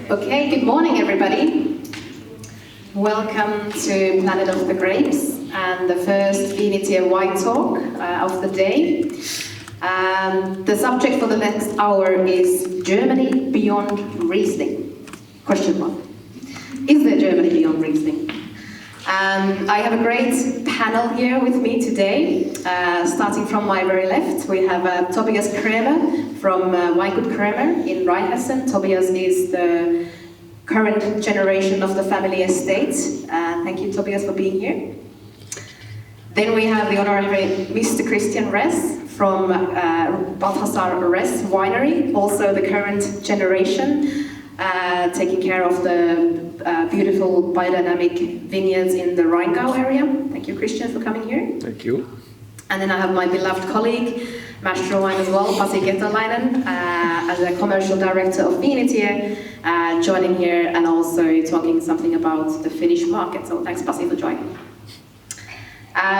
Okay, good morning everybody. Welcome to Planet of the Grapes and the first Viinitie Wine Talk of the day. The subject for the next hour is Germany Beyond Riesling? Question mark. Is there Germany Beyond Riesling? I have a great panel here with me today. Starting from my very left, we have Tobias Krämer from Weingut Krämer in Rheinhessen. Tobias is the current generation of the family estate. Thank you, Tobias, for being here. Then we have the honorary Mr. Christian Ress from Balthasar Ress Winery, also the current generation, taking care of the beautiful biodynamic vineyards in the Rheingau area. Thank you, Christian, for coming here. Thank you. And then I have my beloved colleague, Master of Wine as well, Pasi, Ketolainen, as a commercial director of Viinitie, joining here and also talking something about the Finnish market. So thanks, Pasi, for joining.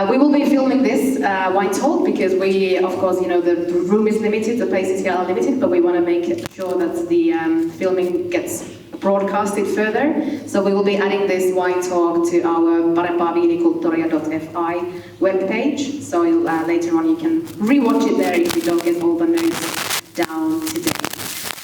We will be filming this wine talk because we, of course, the room is limited, the places here are limited, but we want to make sure that the filming gets broadcasted further. So we will be adding this wine talk to our parempaaviinikulttuuria.fi webpage. So later on you can rewatch it there if you don't get all the notes down today.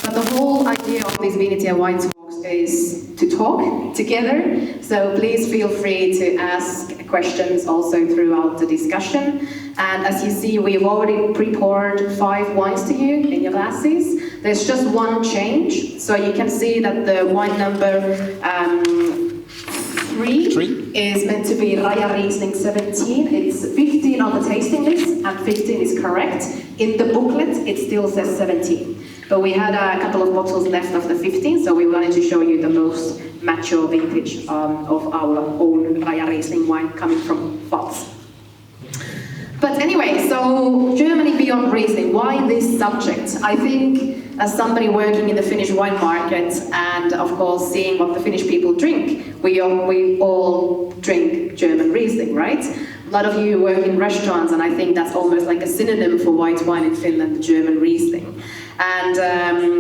But the whole idea of this Viinitie Wine Talks is to talk together. So please feel free to ask questions also throughout the discussion. And as you see, we've already pre-poured 5 wines to you in your glasses. There's just one change. So you can see that the wine number 3 is meant to be Raja Riesling 17. It's 15 on the tasting list and 15 is correct. In the booklet, it still says 17. But we had a couple of bottles left of the 15, so we wanted to show you the most mature vintage of our own Raja Riesling wine coming from Pfalz. But anyway, so Germany Beyond Riesling, why this subject? I think as somebody working in the Finnish wine market and of course seeing what the Finnish people drink, we all drink German Riesling, right? A lot of you work in restaurants and I think that's almost like a synonym for white wine in Finland, the German Riesling. And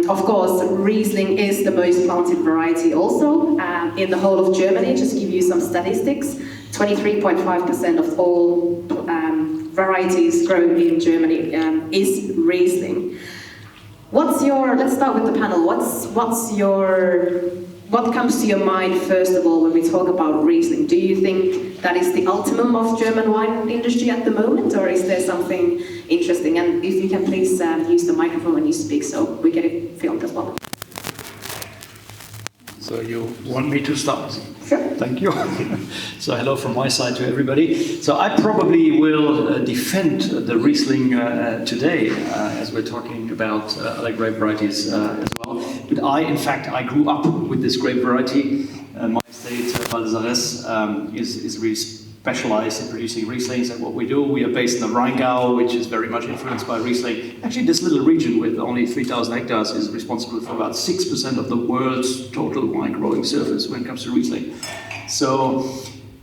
of course, Riesling is the most planted variety also in the whole of Germany. Just to give you some statistics, 23.5% of all varieties grown in Germany is Riesling. Let's start with the panel. What comes to your mind first of all when we talk about Riesling? Do you think that is the ultimum of German wine industry at the moment, or is there something interesting? And if you can please use the microphone when you speak so we get it filmed as well. So you want me to start? Sure. Thank you. So hello from my side to everybody. So I probably will defend the Riesling today as we're talking about other grape varieties as well. But I grew up with this grape variety. My estate, Balthasar is really specialized in producing Rieslings, and what we do, we are based in the Rheingau, which is very much influenced by Riesling. Actually, this little region with only 3,000 hectares is responsible for about 6% of the world's total wine growing surface when it comes to Riesling. So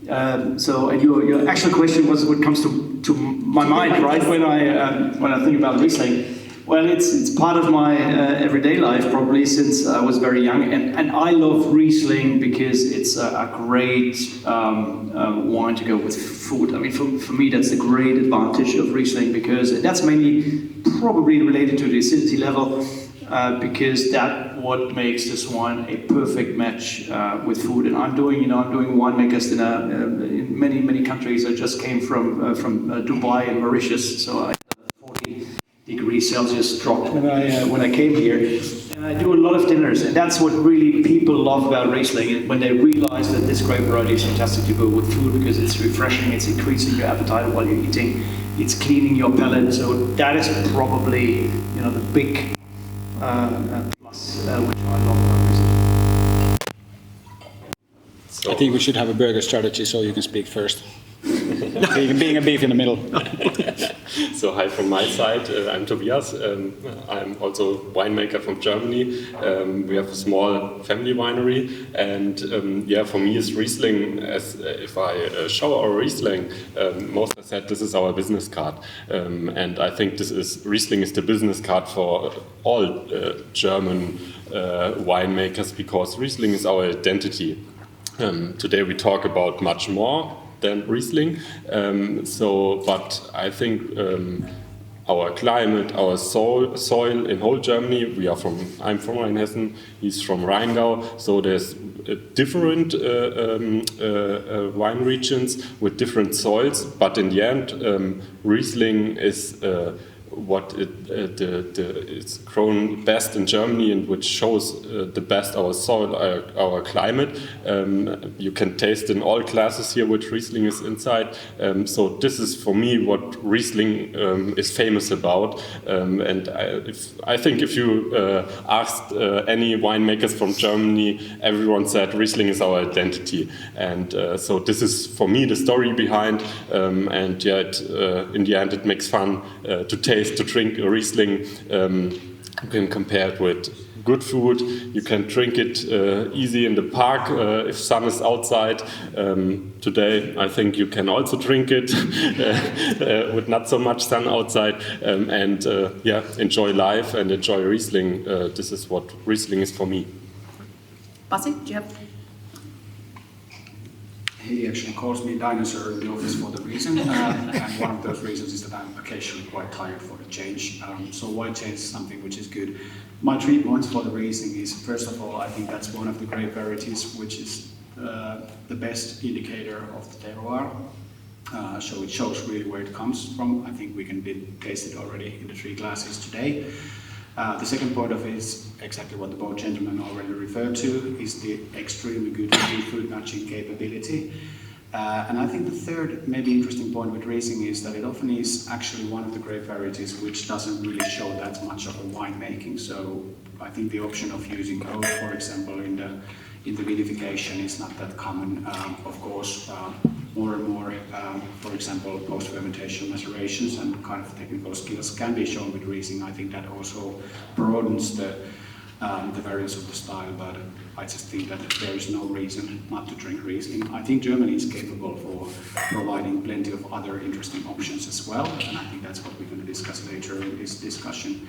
and your actual question was what comes to my mind, right? When I think about Riesling. Well, it's part of my everyday life probably since I was very young, and I love Riesling because it's a great wine to go with food. I mean, for me that's the great advantage of Riesling because that's mainly probably related to the acidity level because that's what makes this wine a perfect match with food. And I'm doing winemakers in many countries. I just came from Dubai and Mauritius, so I 40 degrees Celsius dropped when I came here. And I do a lot of dinners, and that's what really people love about Riesling, when they realize that this grape variety is fantastic to go with food because it's refreshing, it's increasing your appetite while you're eating, it's cleaning your palate. So that is probably the big plus which I love about Riesling. I think we should have a burger strategy so you can speak first. being a beef in the middle. So hi from my side, I'm Tobias. I'm also winemaker from Germany. We have a small family winery, and yeah, for me it's Riesling. As if I show our Riesling, most have said this is our business card, and I think Riesling is the business card for all German winemakers, because Riesling is our identity. Today we talk about much more than Riesling. But I think our climate, our soil in whole Germany, I'm from Rheinhessen, he's from Rheingau, so there's different wine regions with different soils, but in the end, Riesling is it's grown best in Germany, and which shows the best our soil, our climate. You can taste in all classes here which Riesling is inside. So this is for me what Riesling is famous about. And I think if you asked any winemakers from Germany, everyone said Riesling is our identity. And so this is for me the story behind. And yeah, in the end it makes fun to taste, to drink a Riesling. You can compare it with good food. You can drink it easy in the park if sun is outside. Today I think you can also drink it with not so much sun outside, and yeah, enjoy life and enjoy Riesling. This is what Riesling is for me. Pasi, do you have? He actually calls me dinosaur in the office for the reason, and one of those reasons is that I'm occasionally quite tired for a change. So why change something which is good? My 3 points for the Riesling is, first of all, I think that's one of the great varieties which is the best indicator of the terroir. So it shows really where it comes from. I think we can taste it already in the 3 glasses today. The second point of it is exactly what the both gentlemen already referred to, is the extremely good fruit matching capability. And I think the third maybe interesting point with Riesling is that it often is actually one of the great varieties which doesn't really show that much of a winemaking. So I think the option of using oak, for example, in the vinification is not that common. Of course, more and more, for example, post-fermentation macerations and kind of technical skills can be shown with Riesling. I think that also broadens the variance of the style, but I just think that there is no reason not to drink Riesling. I think Germany is capable for providing plenty of other interesting options as well, and I think that's what we're going to discuss later in this discussion.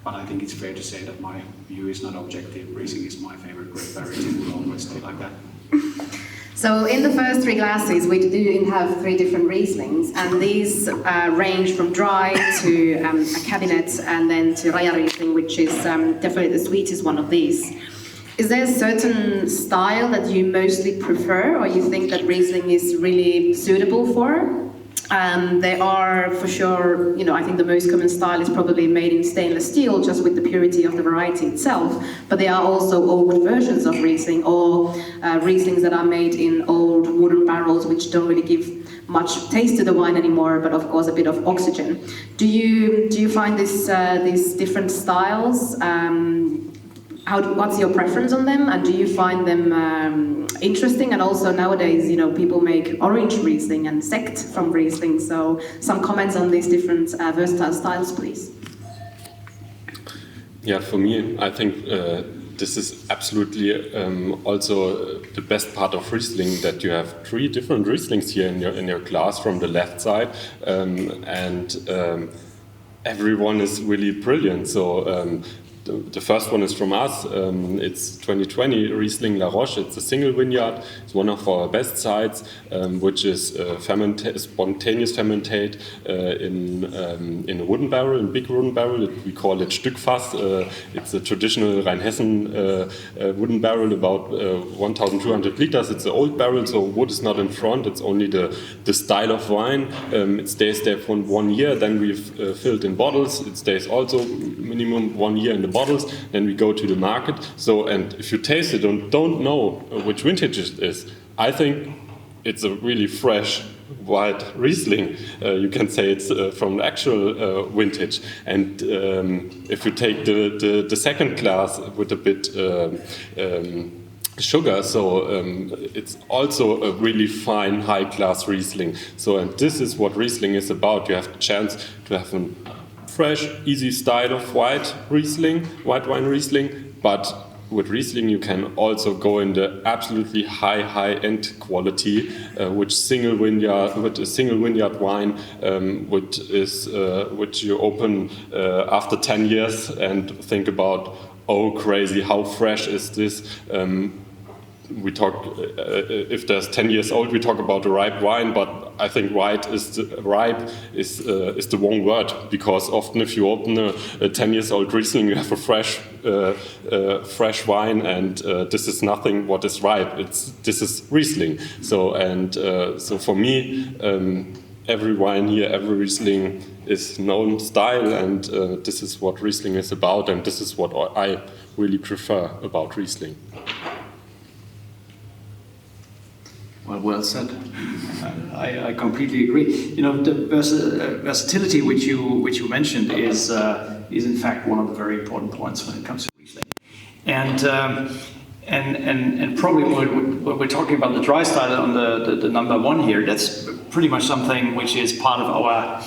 But I think it's fair to say that my view is not objective. Riesling is my favorite grape variety, and will always stay like that. So in the first 3 glasses, we do have 3 different Rieslings, and these range from dry to a cabinet, and then to Raja Riesling, which is definitely the sweetest one of these. Is there a certain style that you mostly prefer, or you think that Riesling is really suitable for? They are, for sure, I think the most common style is probably made in stainless steel, just with the purity of the variety itself. But there are also old versions of Riesling, or Rieslings that are made in old wooden barrels, which don't really give much taste to the wine anymore, but of course a bit of oxygen. Do you find these different styles? What's your preference on them, and do you find them interesting? And also nowadays, people make orange Riesling and sect from Riesling. So some comments on these different versatile styles, please. Yeah, for me, I think this is absolutely also the best part of Riesling, that you have 3 different Rieslings here in your glass from the left side, and everyone is really brilliant. So. The first one is from us. It's 2020 Riesling La Roche. It's a single vineyard. It's one of our best sites, which is spontaneous fermentate in a wooden barrel, in big wooden barrel. We call it Stückfass. It's a traditional Rheinhessen wooden barrel, about 1,200 liters. It's an old barrel, so wood is not in front. It's only the style of wine. It stays there for 1 year. Then we've filled in bottles. It stays also minimum 1 year in the bottles, then we go to the market. So, and if you taste it and don't know which vintage it is, I think it's a really fresh white Riesling. You can say it's from the actual vintage. And if you take the second glass with a bit sugar, so it's also a really fine, high-class Riesling. So, and this is what Riesling is about. You have the chance to have a fresh, easy style of white wine Riesling, but with Riesling you can also go in the absolutely high-end quality, with a single vineyard wine, which you open after 10 years and think about, oh crazy, how fresh is this? We talk, if there's 10 years old, we talk about a ripe wine, but I think ripe is the wrong word, because often if you open a 10 years old Riesling, you have a fresh wine, and this is nothing what is ripe. This is Riesling. So for me, every wine here, every Riesling is known style, and this is what Riesling is about, and this is what I really prefer about Riesling. Well said. I completely agree. You know, the versatility which you mentioned is in fact one of the very important points when it comes to Riesling. And probably when we're talking about the dry style on the number one here, that's pretty much something which is part of our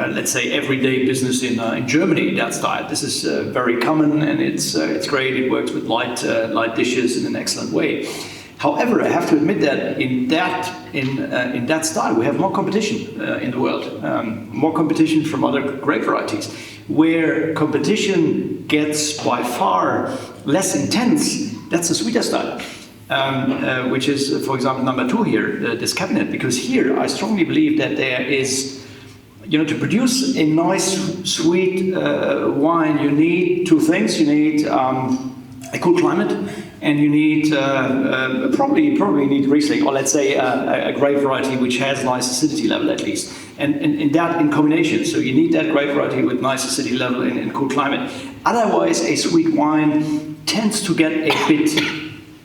let's say everyday business in Germany. That style. This is very common, and it's great. It works with light dishes in an excellent way. However, I have to admit that in that style we have more competition in the world, more competition from other grape varieties. Where competition gets by far less intense, that's a sweeter style, which is, for example, number 2 here, this cabinet. Because here I strongly believe that there is, you know, to produce a nice sweet wine, you need 2 things. You need a cool climate, and you need probably need Riesling, or let's say a grape variety which has nice acidity level at least, and that in combination. So you need that grape variety with nice acidity level and cool climate. Otherwise, a sweet wine tends to get a bit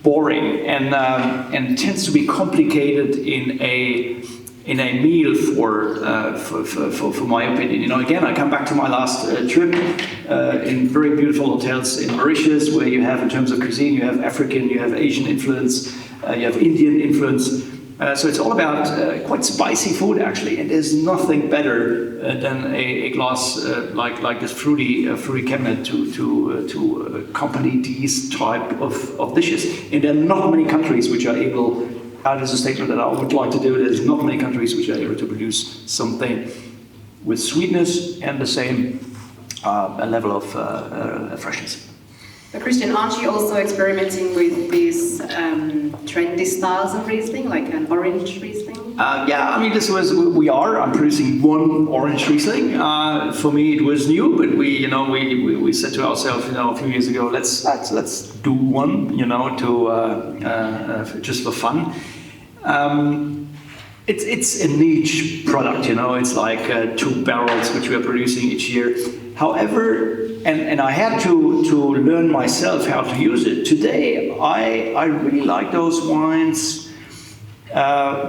boring and tends to be complicated in a meal for my opinion. You know, again, I come back to my last trip in very beautiful hotels in Mauritius, where you have, in terms of cuisine, you have African, you have Asian influence, you have Indian influence. So it's all about quite spicy food actually, and there's nothing better than a glass like this fruity cabinet to accompany these type of dishes. And there are not many countries which are able. That is a statement that I would like to do. There's not many countries which are able to produce something with sweetness and the same level of freshness. But Christian, aren't you also experimenting with these trendy styles of Riesling, like an orange Riesling? Yeah, I mean, I'm producing one orange Riesling. For me, it was new, but we said to ourselves, a few years ago, let's do one, to just for fun. It's a niche product, it's like 2 barrels which we are producing each year. However, and I had to learn myself how to use it. Today, I really like those wines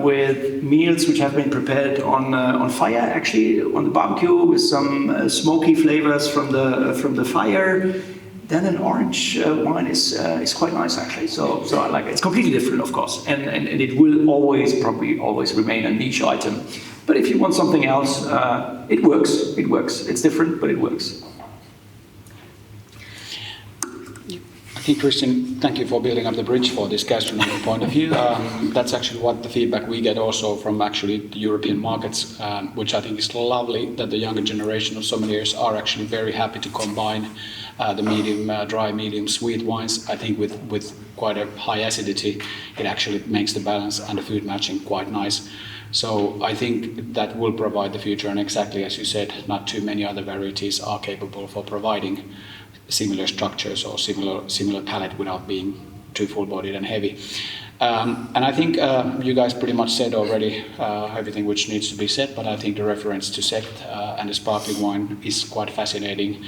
with meals which have been prepared on fire, actually on the barbecue, with some smoky flavors from the fire. Then an orange wine is quite nice actually. So I like it. It's completely different, of course, and it will probably always remain a niche item. But if you want something else, it works. It works. It's different, but it works. I think, Christian, thank you for building up the bridge for this gastronomic point of view. That's actually what the feedback we get also from actually the European markets, which I think is lovely, that the younger generation of sommeliers are actually very happy to combine the medium dry, medium sweet wines. I think with quite a high acidity, it actually makes the balance and the food matching quite nice. So I think that will provide the future, and exactly as you said, not too many other varieties are capable for providing similar structures or similar palate without being too full-bodied and heavy. And I think you guys pretty much said already everything which needs to be said, but I think the reference to Sekt and the sparkling wine is quite fascinating.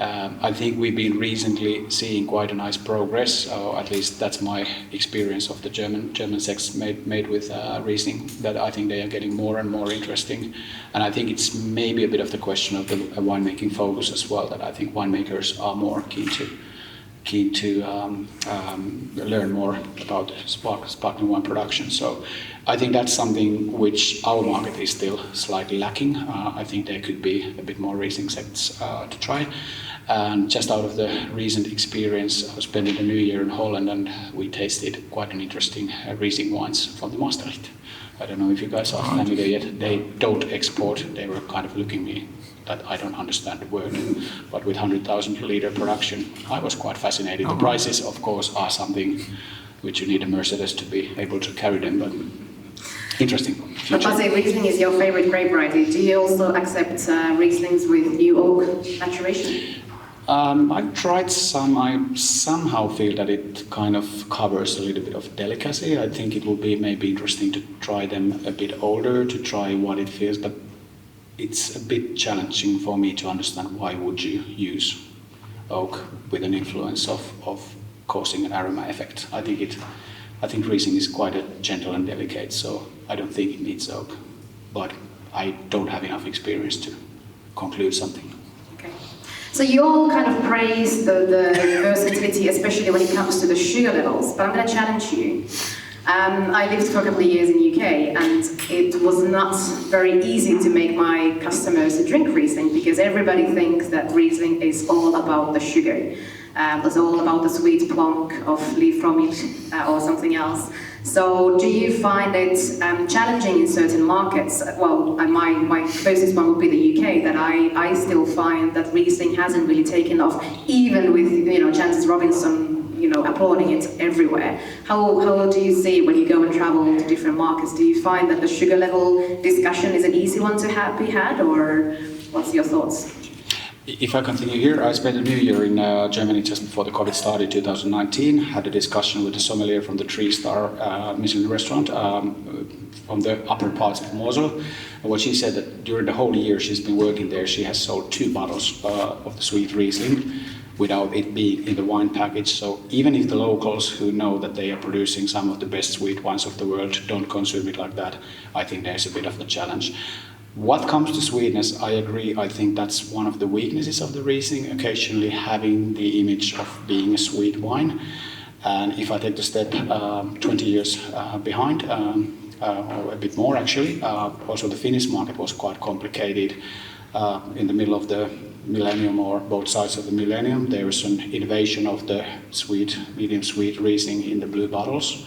I think we've been recently seeing quite a nice progress, or at least that's my experience of the German Sekts made with Riesling, that I think they are getting more and more interesting. And I think it's maybe a bit of the question of the winemaking focus as well, that I think winemakers are more keen keen to learn more about sparkling wine production. So I think that's something which our market is still slightly lacking. I think there could be a bit more Riesling sects to try. And just out of the recent experience, I was spending the New Year in Holland, and we tasted quite an interesting Riesling wines from the Maastricht. I don't know if you guys are familiar yet. They don't export. They were kind of looking at me that I don't understand the word. But with 100,000 liter production, I was quite fascinated. The prices, of course, are something which you need a Mercedes to be able to carry them, but interesting. But Pasi, Riesling is your favorite grape variety. Do you also accept Rieslings with new oak maturation? I've tried some. I somehow feel that it kind of covers a little bit of delicacy. I think it will be maybe interesting to try them a bit older, to try what it feels, but it's a bit challenging for me to understand why would you use oak with an influence of causing an aroma effect. I think Riesling is quite a gentle and delicate, so I don't think it needs oak, but I don't have enough experience to conclude something. Okay. So you all kind of praise the versatility, especially when it comes to the sugar levels, but I'm going to challenge you. I lived for a couple of years in the UK, and it was not very easy to make my customers drink Riesling, because everybody thinks that Riesling is all about the sugar. It's all about the sweet plonk of Liefromilch or something else. So do you find it challenging in certain markets? Well, my closest one would be the UK, that I still find that Riesling hasn't really taken off, even with Jancis Robinson applauding it everywhere. How do you see when you go and travel to different markets? Do you find that the sugar level discussion is an easy one to be had, or what's your thoughts? If I continue here, I spent a New Year in Germany just before the COVID started, 2019. Had a discussion with the sommelier from the 3-star Michelin restaurant from the upper parts of Mosel. And what she said that during the whole year she's been working there, she has sold 2 bottles of the sweet Riesling without it being in the wine package. So even if the locals who know that they are producing some of the best sweet wines of the world don't consume it like that, I think there's a bit of a challenge. What comes to sweetness, I agree. I think that's one of the weaknesses of the Riesling, occasionally having the image of being a sweet wine. And if I take the step 20 years behind, or a bit more actually, also the Finnish market was quite complicated. In the middle of the millennium, or both sides of the millennium, there was an invasion of the sweet, medium sweet Riesling in the blue bottles.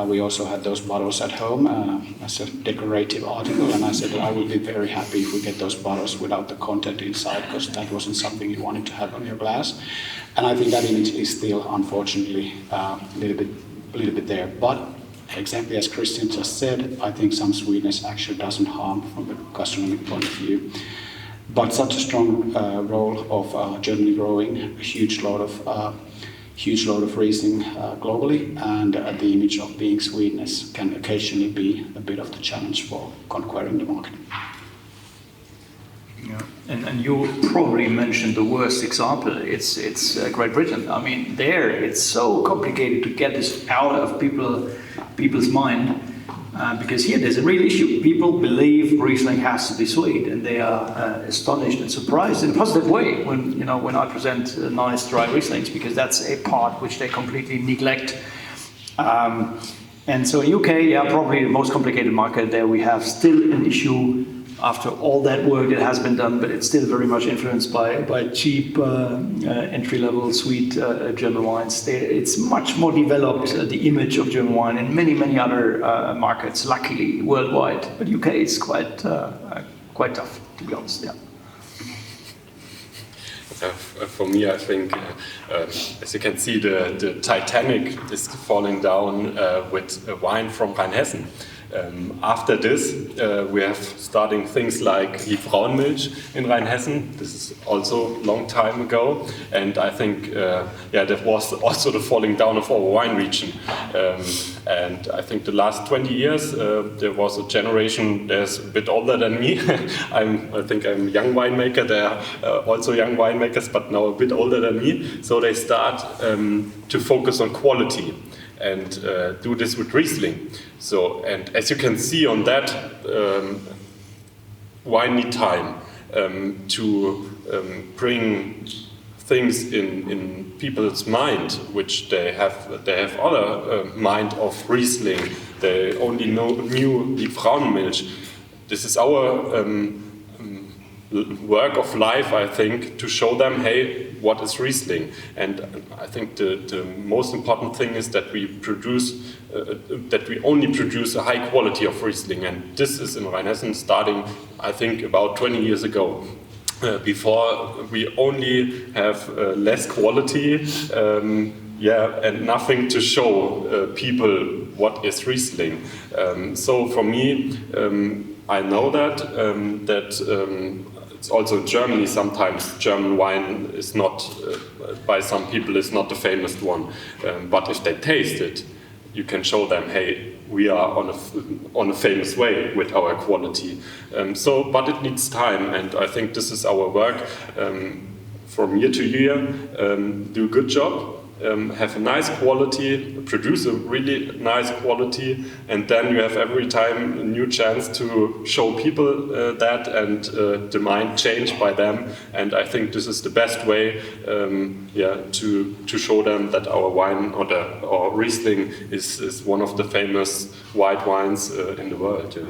We also had those bottles at home as a decorative article, and I said that I would be very happy if we get those bottles without the content inside, because that wasn't something you wanted to have on your glass. And I think that image is still, unfortunately, a little bit there. But exactly as Christian just said, I think some sweetness actually doesn't harm from the gastronomic point of view. But such a strong role of Germany growing a huge load of Riesling globally, and the image of being sweetness can occasionally be a bit of the challenge for conquering the market. Yeah. And you probably mentioned the worst example. It's Great Britain. I mean, there it's so complicated to get this out of people's mind. Because here there's a real issue. People believe Riesling has to be sweet, and they are astonished and surprised in a positive way when I present nice dry Rieslings, because that's a part which they completely neglect. And so in UK, probably the most complicated market. There we have still an issue after all that work that has been done, but it's still very much influenced by cheap entry-level sweet German wines. It's much more developed, the image of German wine, in many, many other markets, luckily, worldwide. But UK is quite tough, to be honest, yeah. For me, I think, as you can see, the Titanic is falling down with a wine from Rheinhessen. After this, we have starting things like Liefromilch in Rheinhessen. This is also a long time ago, and I think that was also the falling down of our wine region. And I think the last 20 years there was a generation that's a bit older than me. I think I'm a young winemaker. They are also young winemakers, but now a bit older than me. So they start to focus on quality and do this with Riesling. So, and as you can see on that, wine need time to bring things in people's mind, which they have other mind of Riesling. They only knew the Frauenmilch. This is our work of life, I think, to show them, hey, what is Riesling? And I think the most important thing is that we only produce a high quality of Riesling, and this is in Rheinhessen starting, I think, about 20 years ago. Before we only have less quality, and nothing to show people what is Riesling. So for me, I know that it's also in Germany sometimes German wine is not, by some people, is not the famous one. But if they taste it, you can show them, hey, we are on a famous way with our quality. But it needs time, and I think this is our work from year to year. Do a good job. Have a nice quality, produce a really nice quality, and then you have every time a new chance to show people that, and the mind changed by them. And I think this is the best way, to show them that our wine or Riesling is one of the famous white wines in the world. Yeah.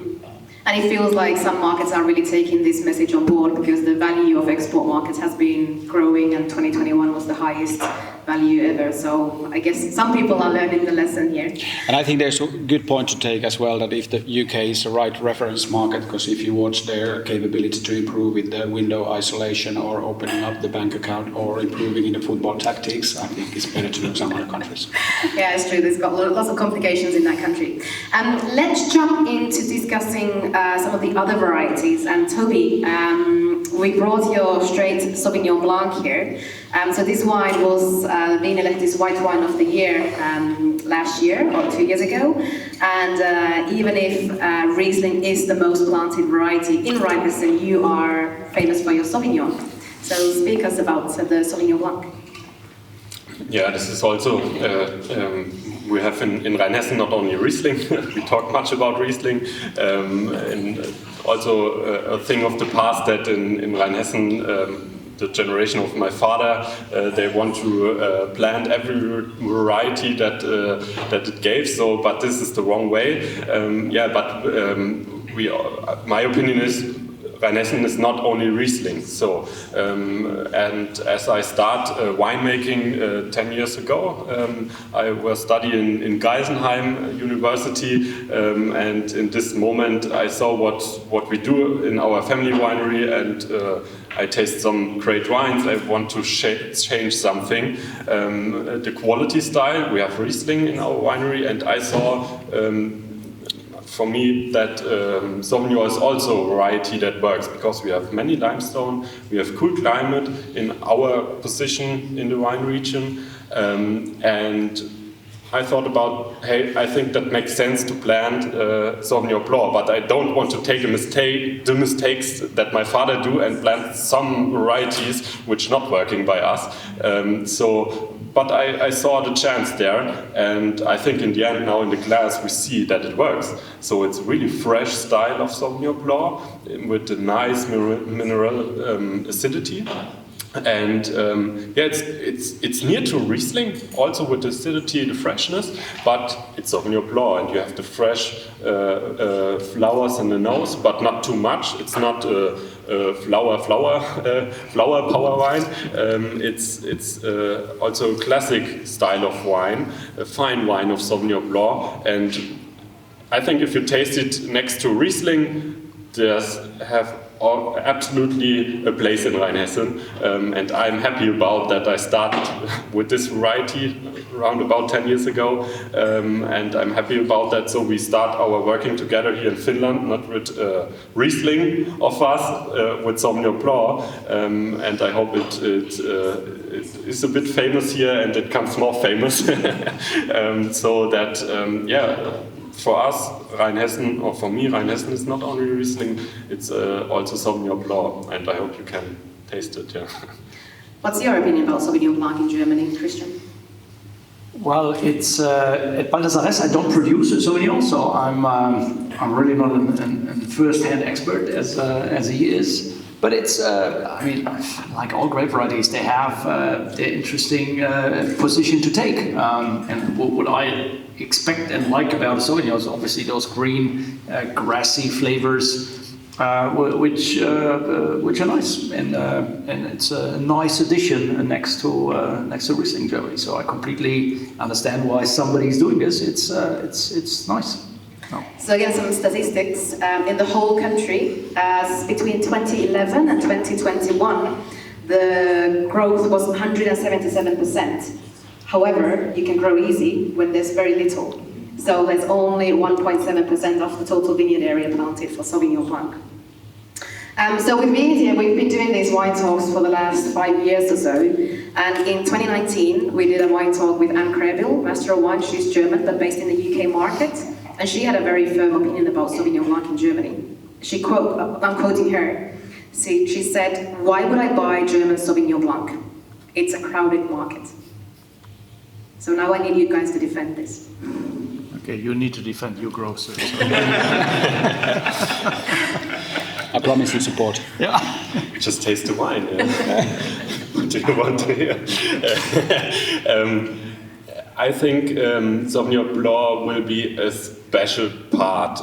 And it feels like some markets are really taking this message on board, because the value of export markets has been growing, and 2021 was the highest value ever. So I guess some people are learning the lesson here. And I think there's a good point to take as well, that if the UK is the right reference market, because if you watch their capability to improve with the window isolation or opening up the bank account or improving in the football tactics, I think it's better to look some other countries. Yeah, it's true. There's got lots of complications in that country. Let's jump into discussing some of the other varieties. And Toby, we brought your straight Sauvignon Blanc here. So this wine was Viinilehti's White Wine of the Year last year or 2 years ago. And even if Riesling is the most planted variety in Rheinhessen, you are famous for your Sauvignon. So speak us about the Sauvignon Blanc. Yeah, this is also, we have in Rheinhessen not only Riesling, we talk much about Riesling, and also a thing of the past that in Rheinhessen, the generation of my father, they want to plant every variety that it gave. So, but this is the wrong way. My opinion is Rheinhessen is not only Riesling. So, and as I start winemaking 10 years ago, I was studying in Geisenheim University, and in this moment I saw what we do in our family winery, and I taste some great wines. I want to change something. The quality style, we have Riesling in our winery, and I saw for me that Sauvignon is also a variety that works, because we have many limestone, we have cool climate in our position in the wine region, and I thought about, hey, I think that makes sense to plant Sauvignon Blanc, but I don't want to take the mistakes that my father do and plant some varieties which not working by us. But I saw the chance there, and I think in the end now in the glass we see that it works. So it's really fresh style of Sauvignon Blanc with a nice mineral acidity. And it's near to Riesling, also with the acidity, the freshness, but it's Sauvignon Blanc, and you have the fresh flowers in the nose, but not too much. It's not flower power wine. It's also a classic style of wine, a fine wine of Sauvignon Blanc, and I think if you taste it next to Riesling, there's absolutely a place in Rheinhessen, and I'm happy about that. I started with this variety around about 10 years ago, and I'm happy about that. So we start our working together here in Finland, not with Riesling of us, with Sauvignon Blanc, and I hope it is a bit famous here and it becomes more famous. So that, for us, Rheinhessen, or for me, Rheinhessen is not only Riesling, it's also Sauvignon Blanc, and I hope you can taste it. Yeah. What's your opinion about Sauvignon Blanc in Germany, Christian? Well, it's at Baldassarres I don't produce Sauvignon, so I'm really not a first-hand expert as he is. But it's, I mean, like all grape varieties, they have their interesting position to take. And what I expect and like about a Sauvignon is obviously those green, grassy flavors, which are nice, and it's a nice addition next to Riesling Germany. So I completely understand why somebody's doing this. It's nice. Oh. So again, some statistics. In the whole country, between 2011 and 2021, the growth was 177%. However, you can grow easy when there's very little. So there's only 1.7% of the total vineyard area planted for Sauvignon Blanc. So with Viinitie, we've been doing these wine talks for the last 5 years or so. And in 2019, we did a wine talk with Anne Krebil, Master of Wine. She's German, but based in the UK market. And she had a very firm opinion about Sauvignon Blanc in Germany. I'm quoting her. She said, "Why would I buy German Sauvignon Blanc? It's a crowded market." So now I need you guys to defend this. Okay, you need to defend your grocer. So. I promise you support. Yeah. Just taste the wine. What do you want to hear? I think Sauvignon Blanc will be a special part.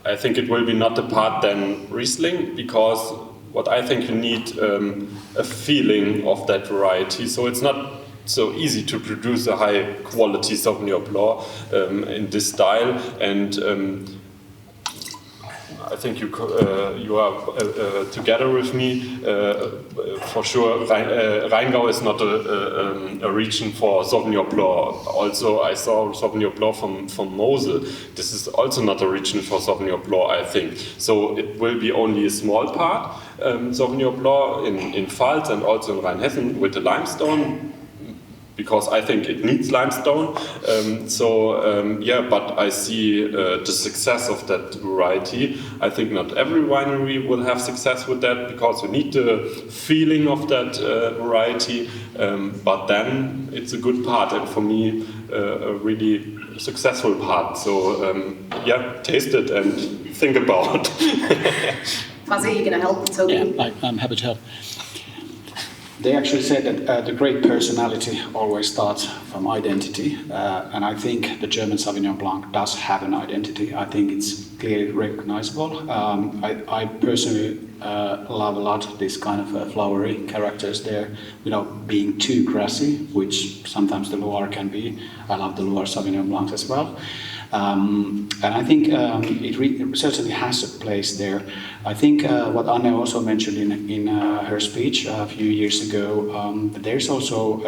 I think it will be not the part than Riesling, because what I think you need a feeling of that variety. So it's not so easy to produce a high quality Sauvignon Blanc in this style, and I think you are together with me. For sure, Rheingau is not a region for Sauvignon Blanc. Also, I saw Sauvignon Blanc from Mosel. This is also not a region for Sauvignon Blanc, I think. So it will be only a small part, Sauvignon Blanc in Pfalz and also in Rheinhessen with the limestone, because I think it needs limestone. But I see the success of that variety. I think not every winery will have success with that, because you need the feeling of that variety, but then it's a good part, and for me, a really successful part. So taste it and think about. Pasi, you're going to help Toby? Yeah, I'm happy to help. They actually said that the great personality always starts from identity, and I think the German Sauvignon Blanc does have an identity. I think it's clearly recognizable. I personally love a lot this kind of flowery characters there, being too grassy, which sometimes the Loire can be. I love the Loire Sauvignon Blancs as well. And I think it certainly has a place there. I think what Anne also mentioned in her speech a few years ago, there's also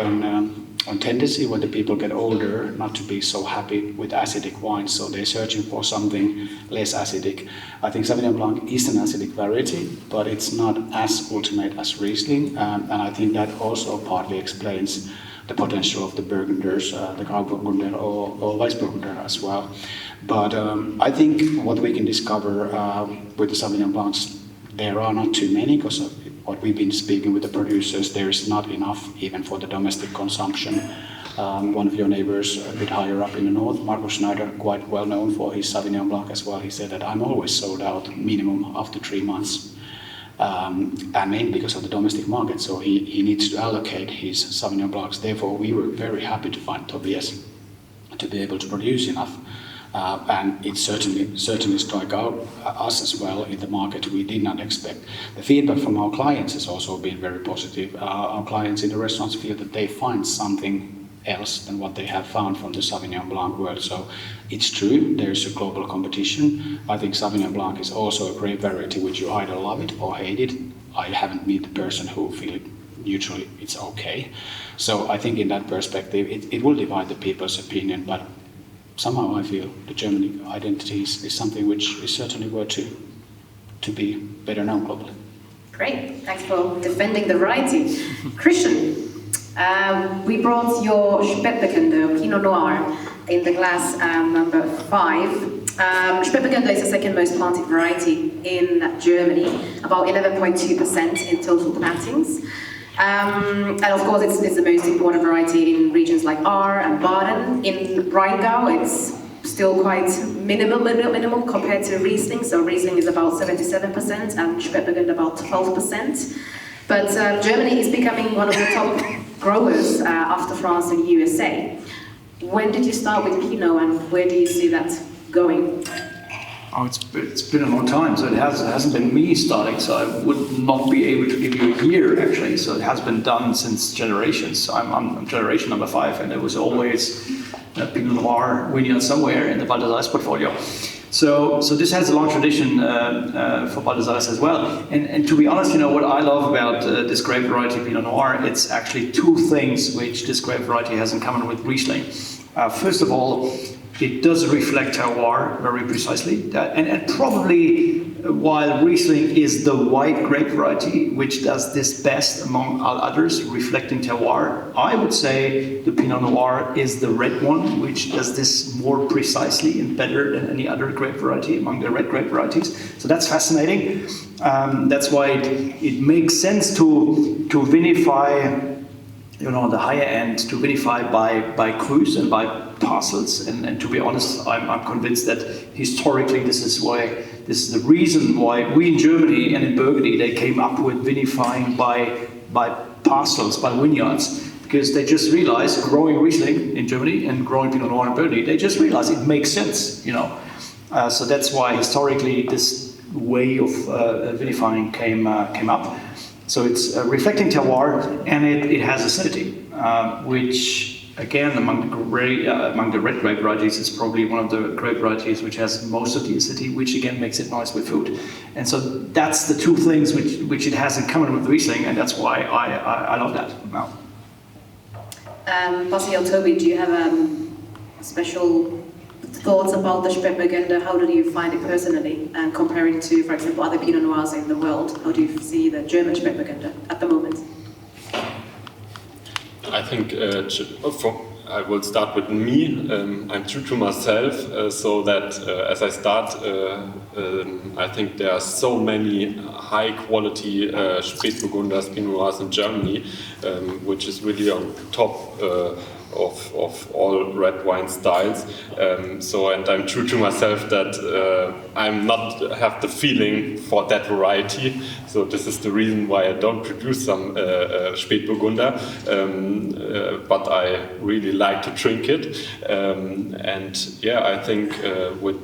a tendency when the people get older not to be so happy with acidic wines, so they're searching for something less acidic. I think Sauvignon Blanc is an acidic variety, but it's not as ultimate as Riesling, and I think that also partly explains the potential of the Burgunders, the Grauburgunder or Weissburgunder as well. But I think what we can discover with the Sauvignon Blancs, there are not too many, because of what we've been speaking with the producers, there is not enough even for the domestic consumption. One of your neighbors a bit higher up in the north, Markus Schneider, quite well known for his Sauvignon Blanc as well, he said that I'm always sold out minimum after 3 months. And mainly because of the domestic market, so he needs to allocate his Sauvignon Blancs. Therefore, we were very happy to find Tobias to be able to produce enough, and it certainly struck out us as well in the market. We did not expect. The feedback from our clients has also been very positive. Our clients in the restaurants feel that they find something else than what they have found from the Sauvignon Blanc world. So it's true, there's a global competition. I think Sauvignon Blanc is also a great variety which you either love it or hate it. I haven't met the person who feel it neutrally, it's okay. So I think in that perspective, it will divide the people's opinion, but somehow I feel the German identity is something which is certainly worth to be better known globally. Great, thanks for defending the variety. Christian, we brought your Spätburgunder Pinot Noir in the glass number 5. Spätburgunder is the second most planted variety in Germany, about 11.2% in total plantings. And of course it's the most important variety in regions like Ahr and Baden. In Rheingau it's still quite minimal compared to Riesling. So Riesling is about 77% and Spätburgunder about 12%. But Germany is becoming one of the top growers after France and USA. When did you start with Pinot and where do you see that going? Oh, it's been a long time, so it hasn't been me starting, so I would not be able to give you a year actually. So it has been done since generations. I'm generation number 5, and there was always a Pinot Noir vineyard somewhere in the Val d'Isère portfolio. So this has a long tradition for Val d'Isère as well. And to be honest, you know what I love about this grape variety Pinot Noir, it's actually 2 things which this grape variety has in common with Riesling. First of all, it does reflect terroir very precisely, and probably while Riesling is the white grape variety which does this best among all others, reflecting terroir, I would say the Pinot Noir is the red one which does this more precisely and better than any other grape variety among the red grape varieties. So that's fascinating. That's why it makes sense to vinify, you know, the higher end, to vinify by crus and by parcels. And to be honest, I'm convinced that historically this is the reason why we in Germany and in Burgundy, they came up with vinifying by parcels, by vineyards, because they just realized growing Riesling in Germany and growing Pinot Noir in Burgundy, they just realized it makes sense, you know. So that's why historically this way of vinifying came up. So it's reflecting terroir, and it has acidity, which again among the red grape varieties is probably one of the grape varieties which has most of the acidity, which again makes it nice with food. And so that's the 2 things which it has in common with Riesling, and that's why I love that. Now, Pasi or Toby, do you have special thoughts about the Spätburgunder? How do you find it personally, and comparing to, for example, other Pinot Noirs in the world? How do you see the German Spätburgunder at the moment? I think I will start with me. I'm true to myself, so that as I start, I think there are so many high quality Spätburgunders, Pinot Noirs in Germany, which is really on top of all red wine styles. And I'm true to myself that I'm not have the feeling for that variety. So this is the reason why I don't produce some Spätburgunder, but I really like to drink it. I think with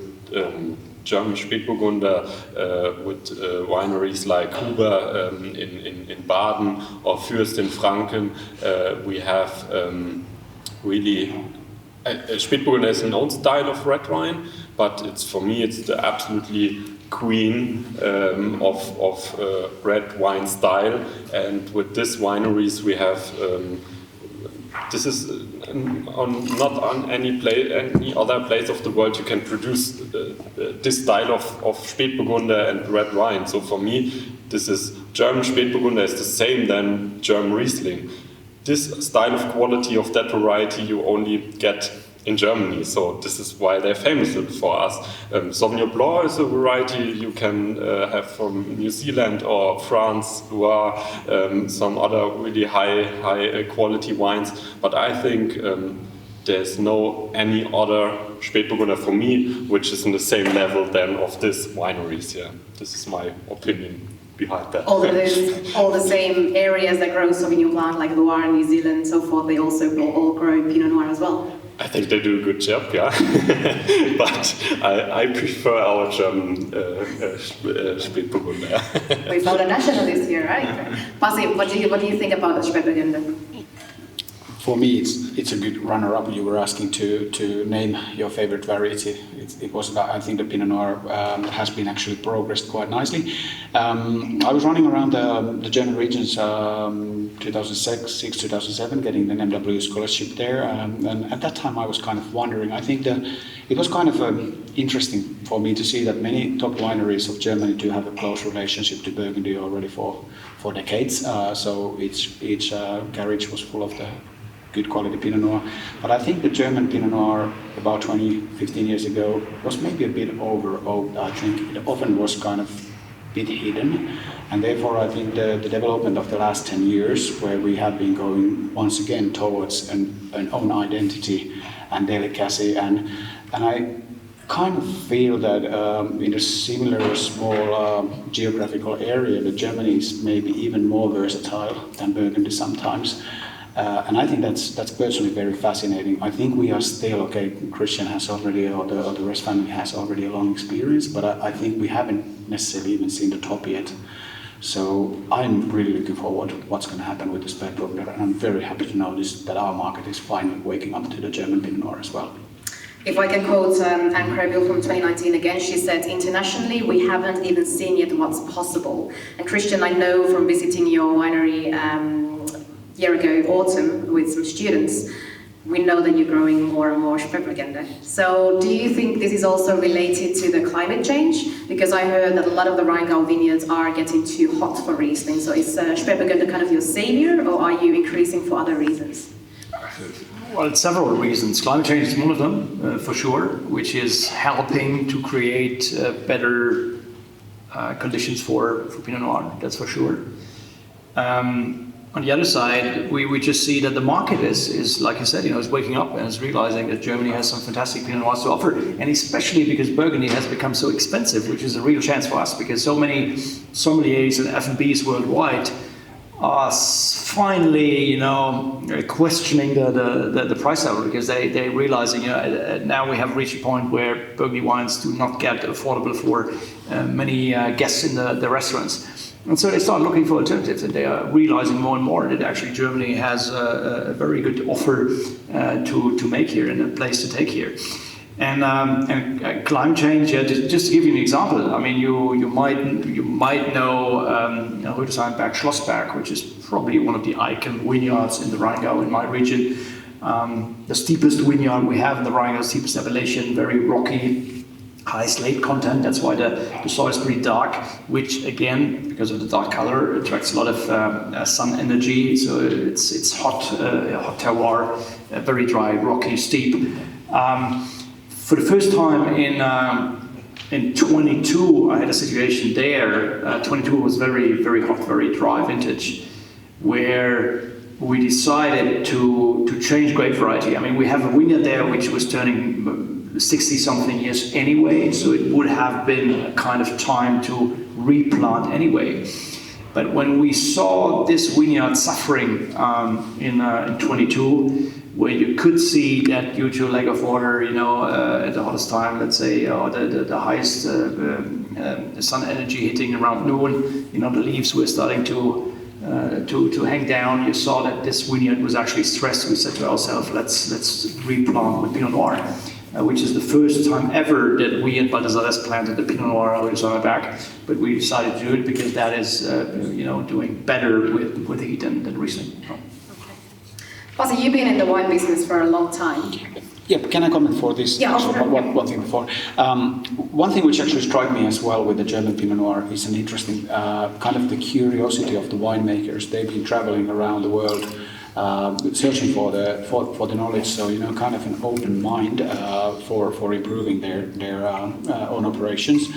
German Spätburgunder, with wineries like Huber in Baden or Fürst in Franken, we have really, Spätburgunder is an own style of red wine, but for me it's the absolutely queen of red wine style. And with this wineries we have, this is not on any other place of the world you can produce this style of Spätburgunder and red wine. So for me, this is German Spätburgunder is the same than German Riesling. This style of quality of that variety you only get in Germany, so this is why they're famous for us. Sauvignon Blanc is a variety you can have from New Zealand or France, Loire, some other really high quality wines. But I think there's no any other Spätburgunder for me which is in the same level than of this wineries. Yeah, this is my opinion behind that. All the same areas that grow Sauvignon Blanc, like Loire, New Zealand, so forth, they also all grow Pinot Noir as well. I think they do a good job, yeah. But I prefer our German Spätburgunder. We found a nationalist here, right? Pasi, what do you think about the Spätburgunder? For me, it's a good runner-up. You were asking to name your favorite variety. It was about, I think the Pinot Noir has been actually progressed quite nicely. I was running around the German regions 2006, 2007, getting an MW scholarship there. And at that time I was kind of wondering, I think that it was kind of interesting for me to see that many top wineries of Germany do have a close relationship to Burgundy already for decades. So each garage was full of the good quality Pinot Noir. But I think the German Pinot Noir about 15 years ago was maybe a bit over-oaked. I think it often was kind of bit hidden. And therefore, I think the development of the last 10 years, where we have been going once again towards an own identity and delicacy, and I kind of feel that in a similar small geographical area, that Germany is maybe even more versatile than Burgundy sometimes. And I think that's personally very fascinating. I think we are still, okay, Christian has already, or the rest family has already a long experience, but I think we haven't necessarily even seen the top yet. So I'm really looking forward to what's going to happen with the Spätburgunder, and I'm very happy to notice that our market is finally waking up to the German Pinot Noir as well. If I can quote Anne Krabbe from 2019 again, she said, internationally, we haven't even seen yet what's possible. And Christian, I know from visiting your winery year ago, autumn, with some students, we know that you're growing more and more Spätburgunder. So do you think this is also related to the climate change? Because I heard that a lot of the Rheingau vineyards are getting too hot for Riesling. So is Spätburgunder kind of your savior, or are you increasing for other reasons? Well, it's several reasons. Climate change is one of them, for sure, which is helping to create better conditions for Pinot Noir, that's for sure. On the other side, we just see that the market is like I said, is waking up and is realizing that Germany has some fantastic Pinot Noirs to offer, and especially because Burgundy has become so expensive, which is a real chance for us, because so many sommeliers and F&Bs worldwide are finally, questioning the price level, because they realizing, now we have reached a point where Burgundy wines do not get affordable for many guests in the restaurants. And so they start looking for alternatives, and they are realizing more and more that actually Germany has a very good offer to make here and a place to take here. And climate change, just to give you an example, I mean, you might know Rüdesheim-Berg Schlossberg, which is probably one of the icon vineyards in the Rheingau in my region. The steepest vineyard we have in the Rheingau, steepest elevation, very rocky, high slate content. That's why the soil is pretty dark, which again, because of the dark color, attracts a lot of sun energy. So it's hot terroir, very dry, rocky, steep. For the first time in 22, I had a situation there. 22 was very, very hot, very dry vintage, where we decided to change grape variety. I mean, we have a vineyard there which was turning 60-something years anyway, so it would have been a kind of time to replant anyway. But when we saw this vineyard suffering in 22, where you could see that due to lack of water, at the hottest time, let's say, or the highest sun energy hitting around noon, the leaves were starting to hang down. You saw that this vineyard was actually stressed. We said to ourselves, let's replant with Pinot Noir, which is the first time ever that we at Baldasares planted the Pinot Noir Rüdesheim-Berg. But we decided to do it because that is, doing better with heat than Riesling. Pasi, you've been in the wine business for a long time. Yeah, can I comment for this? Yeah, sure. One thing before. One thing which actually struck me as well with the German Pinot Noir is an interesting kind of the curiosity of the winemakers. They've been traveling around the world, searching for the knowledge. So kind of an open mind for improving their own operations.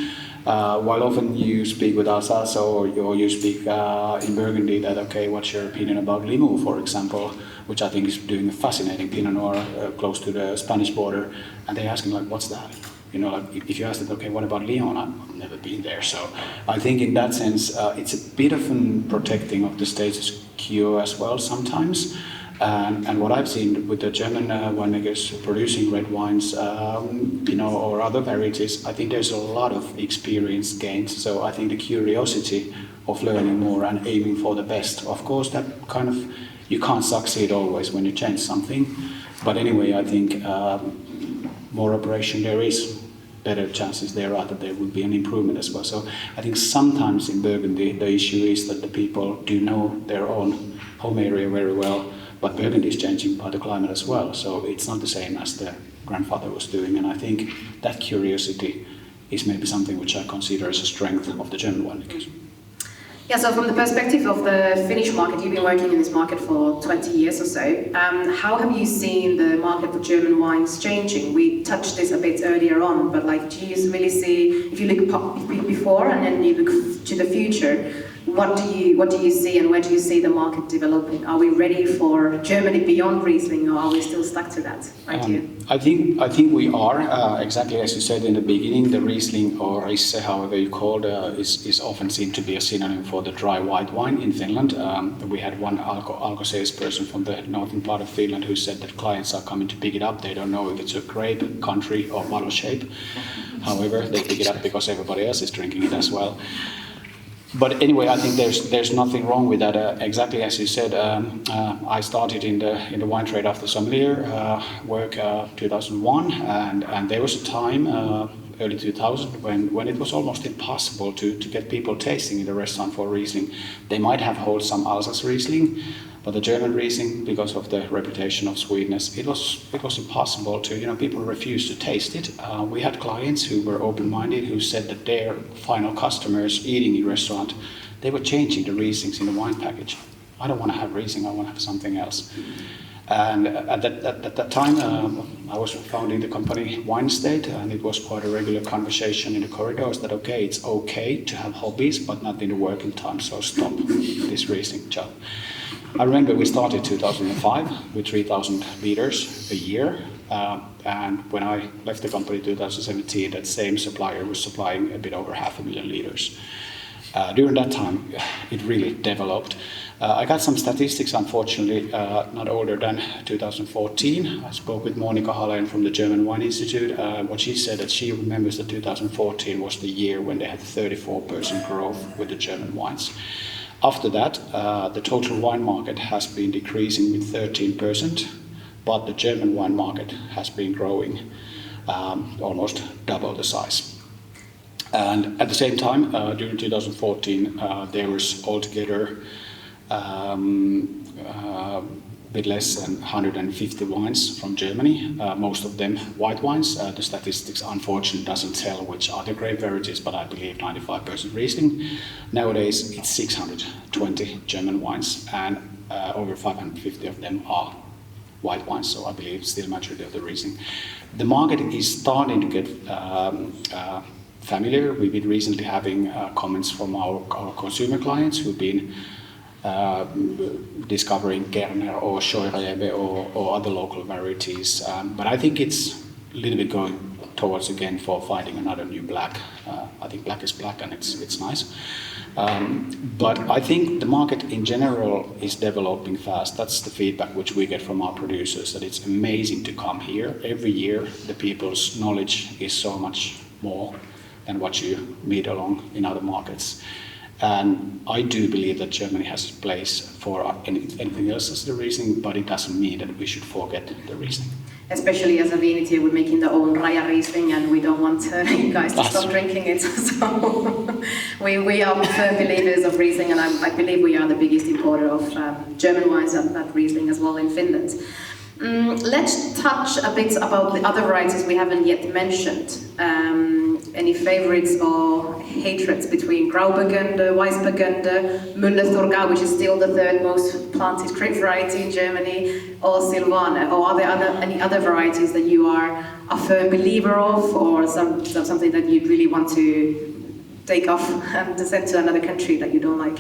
While often you speak with Alsace or you speak in Burgundy that, okay, what's your opinion about Limoux, for example, which I think is doing a fascinating Pinot Noir close to the Spanish border, and they're asking, like, what's that? If you ask them, okay, what about Lyon? I've never been there. So I think in that sense, it's a bit of a protecting of the status quo as well sometimes. And what I've seen with the German winemakers producing red wines, or other varieties, I think there's a lot of experience gained. So I think the curiosity of learning more and aiming for the best. Of course, that kind of, you can't succeed always when you change something. But anyway, I think more operation there is, better chances there are that there would be an improvement as well. So I think sometimes in Burgundy, the issue is that the people do know their own home area very well. But Burgundy is changing by the climate as well, so it's not the same as the grandfather was doing. And I think that curiosity is maybe something which I consider as a strength of the German winemakers. Yeah, so from the perspective of the Finnish market, you've been working in this market for 20 years or so. How have you seen the market for German wines changing? We touched this a bit earlier on, but like, do you really see, if you look before and then you look to the future, what do you see and where do you see the market developing? Are we ready for Germany beyond Riesling, or are we still stuck to that idea? I think we are, exactly as you said in the beginning. The Riesling, or Risse, however you call it, is often seen to be a synonym for the dry white wine in Finland. We had one alco salesperson from the northern part of Finland who said that clients are coming to pick it up. They don't know if it's a grape, country or bottle shape. However, they pick it up because everybody else is drinking it as well. But anyway, I think there's nothing wrong with that. Exactly as you said, I started in the wine trade after sommelier work 2001, and there was a time early 2000 when it was almost impossible to get people tasting in the restaurant for Riesling. They might have wholesome Alsace Riesling, but the German Riesling, because of the reputation of sweetness, it was impossible to, people refused to taste it. We had clients who were open-minded, who said that their final customers eating in restaurant, they were changing the Rieslings in the wine package. I don't want to have Riesling, I want to have something else. And at that time, I was founding the company Wine Estate, and it was quite a regular conversation in the corridors that, okay, it's okay to have hobbies, but not in the working time, so stop this Riesling job. I remember we started 2005 with 3,000 liters a year, and when I left the company in 2017, that same supplier was supplying a bit over 500,000 liters. During that time, it really developed. I got some statistics, unfortunately, not older than 2014. I spoke with Monika Halen from the German Wine Institute. What she said that she remembers that 2014 was the year when they had 34% growth with the German wines. After that, the total wine market has been decreasing with 13%, but the German wine market has been growing almost double the size. And at the same time, during 2014, there was altogether a bit less than 150 wines from Germany, most of them white wines. The statistics unfortunately doesn't tell which are the grape varieties, but I believe 95% Riesling. Nowadays it's 620 German wines, and over 550 of them are white wines, so I believe still majority of the Riesling. The market is starting to get familiar. We've been recently having comments from our consumer clients who've been discovering Kärner or Scheurebe or other local varieties. But I think it's a little bit going towards again for finding another new black. I think black is black and it's nice. But I think the market in general is developing fast. That's the feedback which we get from our producers, that it's amazing to come here. Every year the people's knowledge is so much more than what you meet along in other markets. And I do believe that Germany has a place for anything else as the Riesling, but it doesn't mean that we should forget the Riesling. Especially as a Viinitie, we're making the own Raja Riesling, and we don't want you guys to stop drinking it. So we are firm believers of Riesling, and I believe we are the biggest importer of German wines and Riesling as well in Finland. Let's touch a bit about the other varieties we haven't yet mentioned. Any favorites or hatreds between Grauburgunder, Weissburgunder, Müller-Thurgau, which is still the third most planted grape variety in Germany, or Silvaner? Or are there any other varieties that you are a firm believer of, or something that you really want to take off and send to another country that you don't like?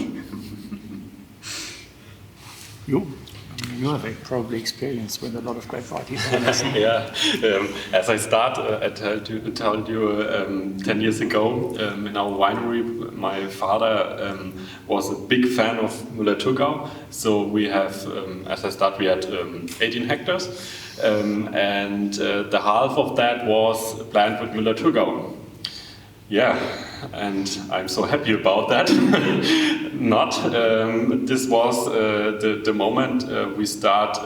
You have probably experience with a lot of grape varieties. Yeah, as I told you 10 years ago in our winery, my father was a big fan of Müller-Thurgau. So we have, as I started, we had 18 hectares, and the half of that was planted with Müller-Thurgau. Yeah, and I'm so happy about that. This was the moment we start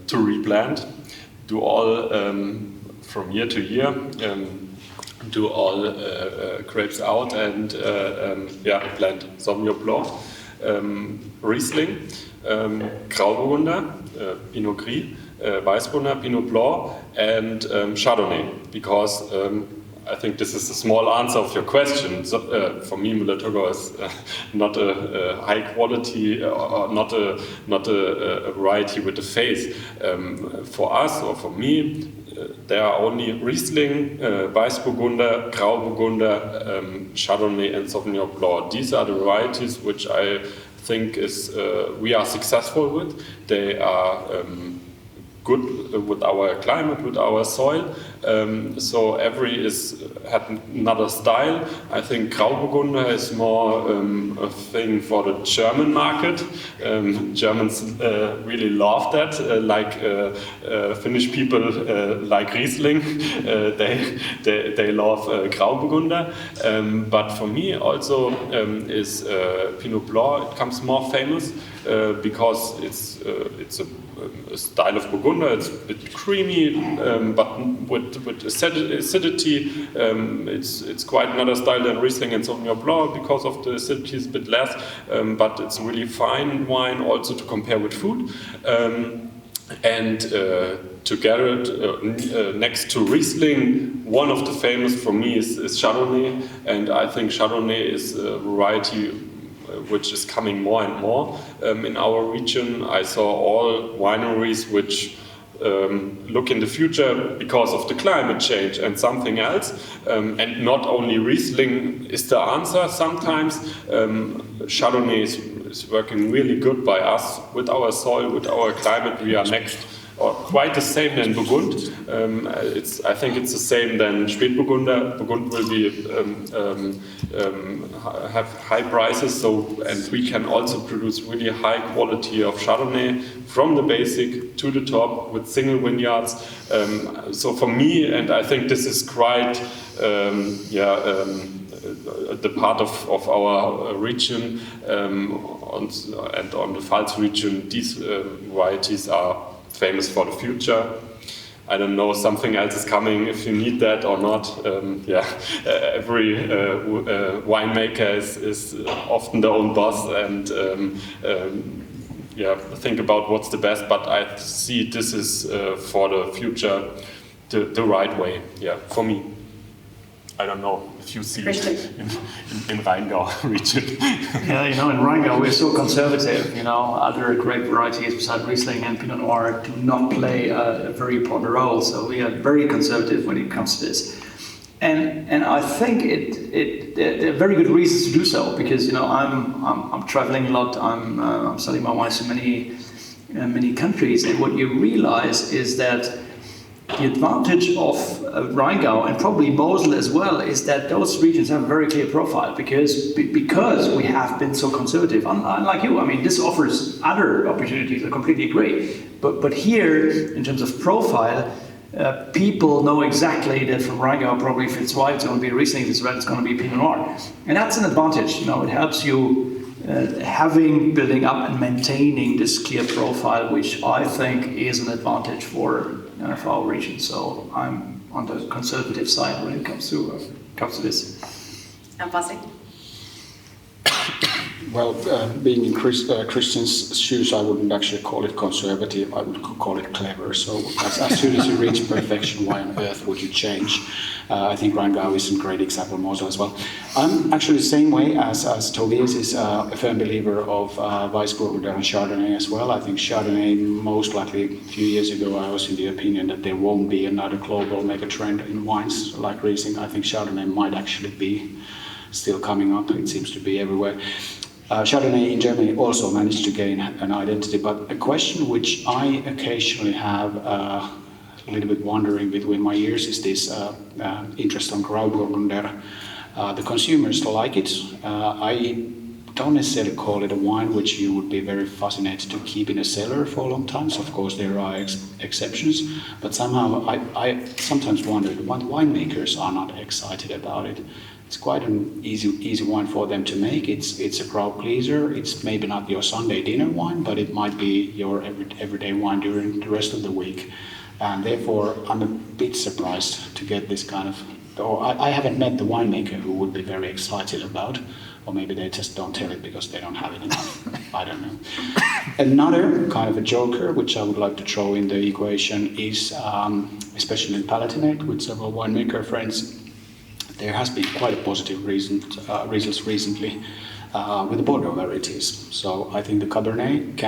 to replant, do all from year to year, do all grapes out and plant Sauvignon Blanc, Riesling, Grauburgunder, Pinot Gris, Weissburgunder, Pinot Blanc and Chardonnay, because I think this is a small answer of your question. So, for me, Müller-Thurgau is not a high quality or not a variety with a face. For us or for me, there are only Riesling, Weißburgunder, Grauburgunder, Chardonnay, and Sauvignon Blanc. These are the varieties which I think we are successful with. They are good with our climate, with our soil. So every had another style. I think Grauburgunder is more a thing for the German market. Germans really love that, like Finnish people like Riesling. They love Grauburgunder. But for me also is Pinot Blanc. It comes more famous because it's a style of Burgunder. It's a bit creamy, but with acidity. It's quite another style than Riesling and Sauvignon Blanc because of the acidity is a bit less. But it's really fine wine also to compare with food. And together next to Riesling, one of the famous for me is Chardonnay, and I think Chardonnay is a variety which is coming more and more in our region. I saw all wineries which look in the future because of the climate change and something else. And not only Riesling is the answer sometimes. Chardonnay is working really good by us with our soil, with our climate. We are next or quite the same than Burgund. I think it's the same than Spätburgunder. Burgund will be have high prices, and we can also produce really high quality of Chardonnay from the basic to the top with single vineyards. So for me, and I think this is quite the part of our region and on the Pfalz region, these varieties are famous for the future. I don't know, something else is coming if you need that or not. Every winemaker is often their own boss and think about what's the best, but I see this is for the future the right way, for me. I don't know if you see it in Rheingau region. Yeah, in Rheingau we're so conservative. Other grape varieties besides Riesling and Pinot Noir do not play a very important role. So we are very conservative when it comes to this. And I think there are very good reasons to do so, because I'm traveling a lot. I'm studying my wines in many countries, and what you realize is that the advantage of Rheingau, and probably Mosel as well, is that those regions have a very clear profile because we have been so conservative. Unlike you, this offers other opportunities. I completely agree. But here, in terms of profile, people know exactly that from Rheingau, probably if it's white, it's going to be Riesling. If it's red, it's going to be Pinot Noir, and that's an advantage. It helps you building up and maintaining this clear profile, which I think is an advantage for our region. So I'm on the conservative side when it comes to this. And Pasi? Well, being in Christian's shoes, I wouldn't actually call it conservative. I would call it clever. So as soon as you reach perfection, why on earth would you change? I think Rheingau is a great example, Mosel as well. I'm actually the same way as Tobias is a firm believer of Weißburgunder and Chardonnay as well. I think Chardonnay, most likely a few years ago, I was in the opinion that there won't be another global mega trend in wines like Riesling. I think Chardonnay might actually be still coming up. It seems to be everywhere. Chardonnay in Germany also managed to gain an identity, but a question which I occasionally have a little bit wandering between my ears is this interest on Grauburgunder. The consumers like it. I don't necessarily call it a wine which you would be very fascinated to keep in a cellar for a long time. So of course there are exceptions, but somehow I sometimes wondered why winemakers are not excited about it. It's quite an easy wine for them to make. It's a crowd pleaser. It's maybe not your Sunday dinner wine, but it might be your everyday wine during the rest of the week. And therefore, I'm a bit surprised to get this kind of. Or I haven't met the winemaker who would be very excited about, or maybe they just don't tell it because they don't have it enough. I don't know. Another kind of a joker, which I would like to throw in the equation, is especially in Palatinate with several winemaker friends. there has been quite a positive results recently with the Bordeaux varieties. So I think the Cabernet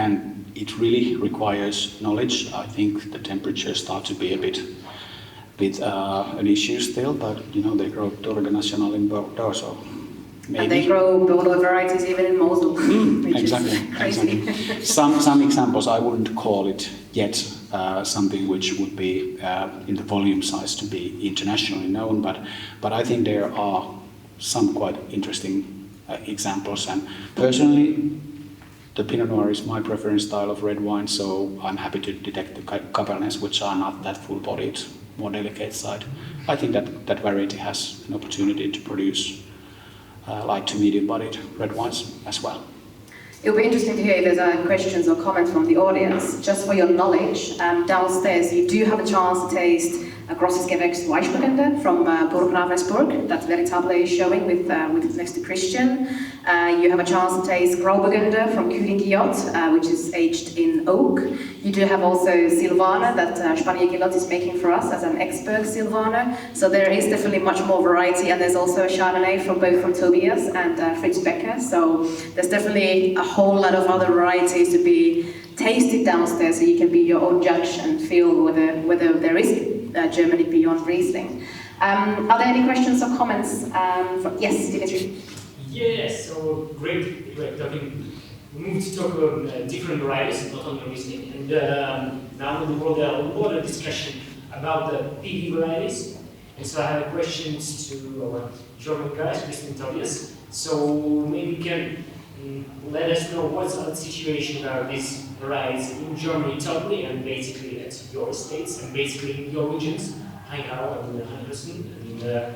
it really requires knowledge. I think the temperatures start to be a bit an issue still, but they grow Tour National in Bordeaux, so maybe. And they grow Bordeaux varieties even in Mosul, which exactly, is crazy. Exactly. Some examples, I wouldn't call it yet something which would be in the volume size to be internationally known, but I think there are some quite interesting examples. And personally, the Pinot Noir is my preferred style of red wine, so I'm happy to detect the Cabernets, which are not that full-bodied, more delicate side. I think that variety has an opportunity to produce light to medium-bodied red wines as well. It'll be interesting to hear if there's questions or comments from the audience. Just for your knowledge, downstairs you do have a chance to taste a Grosses Gewächs Weißburgunder from Burg Ravensburg that Veritable is showing with next to Christian. You have a chance to taste Grauburgunder from Curie Guillot, which is aged in oak. You do have also Silvaner that Spanier Guillot is making for us as an Exberg Silvaner. So there is definitely much more variety, and there's also a Chardonnay from Tobias and Fritz Becker. So there's definitely a whole lot of other varieties to be tasted downstairs, so you can be your own judge and feel whether there is Germany beyond Riesling. Are there any questions or comments? Yes, Dimitri. Yes, so great talking. We moved to talk about different varieties, not only Riesling. And now in the world there are a lot of discussion about the PV varieties. And so I have questions to our German guys, Christian and Tobias. So maybe you can let us know what's the situation about these varieties in Germany totally, and basically at your states and basically in your regions, Heinau and Heidelberg. And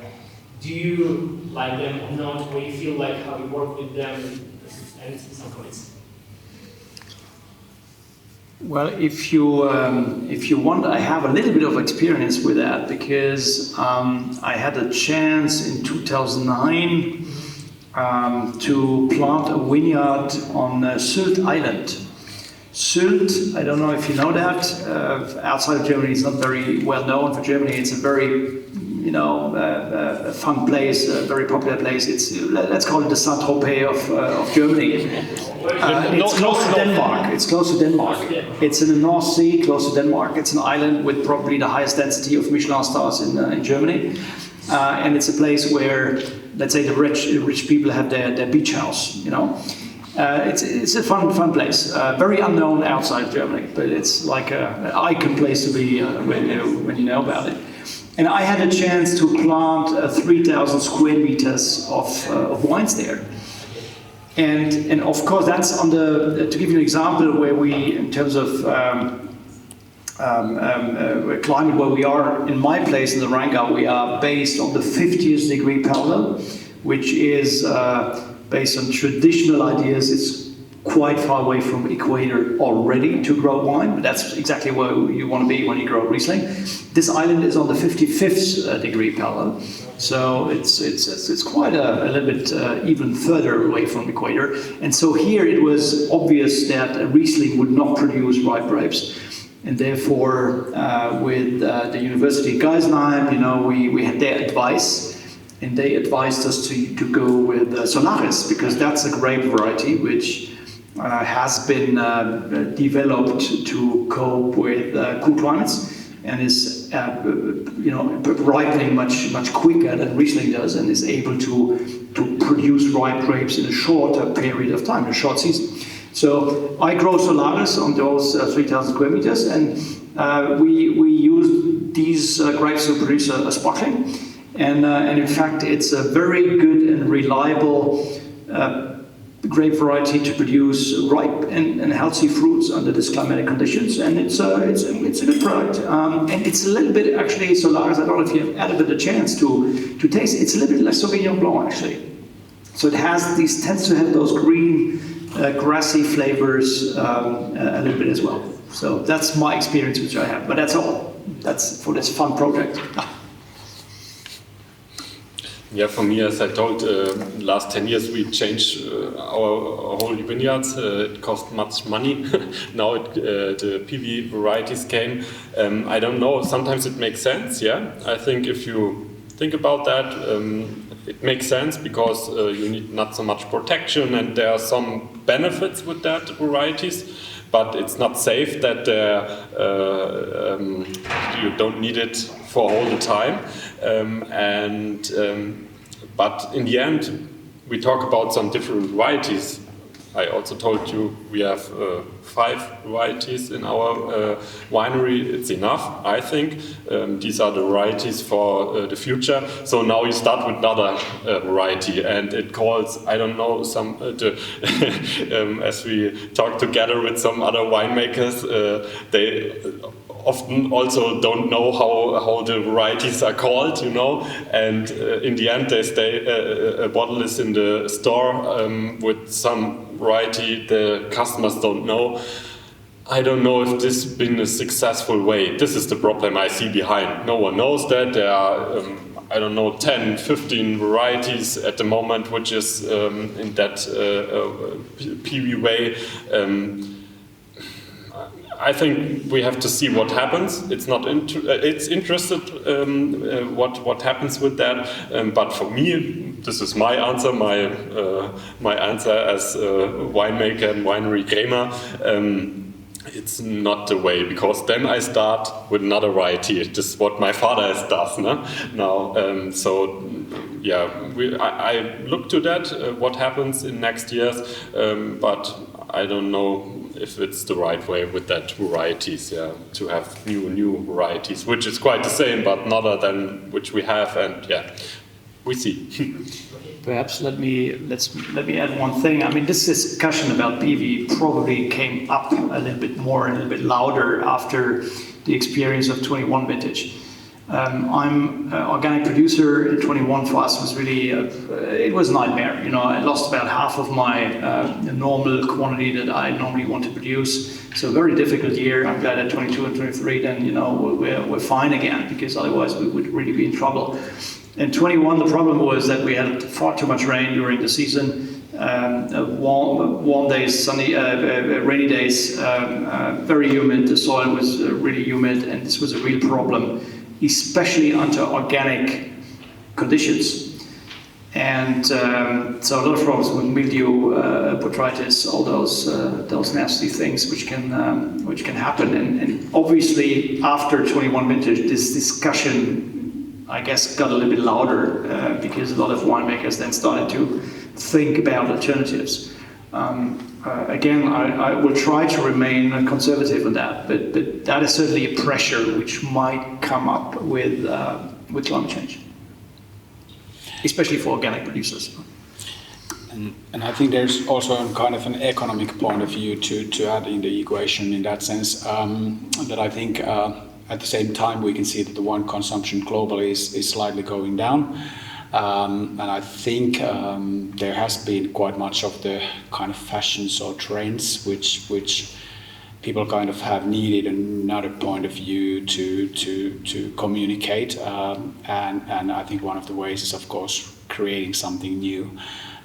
do you like them or not? Or you feel like how you work with them? And some comments. Well, if you want, I have a little bit of experience with that because I had a chance in 2009 to plant a vineyard on Sylt Island. Sylt, I don't know if you know that, outside of Germany it's not very well known. For Germany it's a very, a fun place, a very popular place. Let's call it the Saint-Tropez of Germany. It's close to Denmark. It's close to Denmark. It's in the North Sea, close to Denmark. It's an island with probably the highest density of Michelin stars in Germany. And it's a place where, let's say, the rich people have their beach house, It's a fun place, very unknown outside of Germany, but it's like an icon place to be when you know about it. And I had a chance to plant 3,000 square meters of wines there. And of course that's to give you an example where we, in terms of climate where we are, in my place in the Rheingau, we are based on the 50th degree parallel, which is based on traditional ideas. It's quite far away from equator already to grow wine, but that's exactly where you want to be when you grow Riesling. This island is on the 55th degree parallel, so it's quite a little bit even further away from equator. And so here it was obvious that a Riesling would not produce ripe grapes. And therefore, with the University of Geisenheim, we had their advice, and they advised us to go with Solaris, because that's a grape variety which has been developed to cope with cool climates and is, ripening much quicker than Riesling does, and is able to produce ripe grapes in a shorter period of time, in a short season. So I grow Solaris on those 3,000 square meters, and we use these grapes to produce a sparkling. And in fact, it's a very good and reliable grape variety to produce ripe and healthy fruits under these climatic conditions. And it's a good product. And it's a little bit, actually, Solaris, I don't know if you've had a bit of chance to taste it. It's a little bit like Sauvignon Blanc, actually. So it tends to have those green, grassy flavors a little bit as well. So that's my experience which I have. But that's all. That's for this fun project. Yeah, for me, as I told, last 10 years we changed our whole vineyards. It cost much money. Now the PV varieties came. I don't know, sometimes it makes sense, yeah. I think if you think about that. It makes sense because you need not so much protection, and there are some benefits with that varieties. But it's not safe that you don't need it for all the time. But in the end, we talk about some different varieties. I also told you we have 5 varieties in our winery. It's enough, I think. These are the varieties for the future. So now you start with another variety, and it calls, I don't know, as we talk together with some other winemakers, they often also don't know how the varieties are called, and in the end they stay, a bottle is in the store with some variety the customers don't know. I don't know if this has been a successful way. This is the problem I see behind. No one knows that. There are, I don't know, 10, 15 varieties at the moment, which is in that PV way. I think we have to see what happens. It's not. It's interested what happens with that. But for me, this is my answer. My answer as winemaker and winery Krämer. It's not the way, because then I start with another variety. This is what my father does now. So yeah, I look to that. What happens in next years, but I don't know if it's the right way with that varieties, to have new varieties, which is quite the same, but not other than which we have, and we see. Perhaps let me add one thing. I mean, this discussion about PV probably came up a little bit more and a little bit louder after the experience of 21 vintage. I'm an organic producer. 21 for us was really, it was a nightmare. I lost about half of my normal quantity that I normally want to produce. So a very difficult year. I'm glad at 22 and 23, then, we're fine again, because otherwise we would really be in trouble. In 21, the problem was that we had far too much rain during the season. Warm days, sunny, rainy days, very humid. The soil was really humid, and this was a real problem, especially under organic conditions. And so a lot of problems with mildew, botrytis, all those nasty things which can happen. And obviously after 21 vintage, this discussion, I guess, got a little bit louder because a lot of winemakers then started to think about alternatives. Again, I will try to remain conservative on that, but that is certainly a pressure which might come up with climate change, especially for organic producers. And I think there's also kind of an economic point of view to add in the equation, in that sense, that I think at the same time we can see that the wine consumption globally is slightly going down. And I think there has been quite much of the kind of fashions or trends which people kind of have needed another point of view to communicate. And I think one of the ways is, of course, creating something new.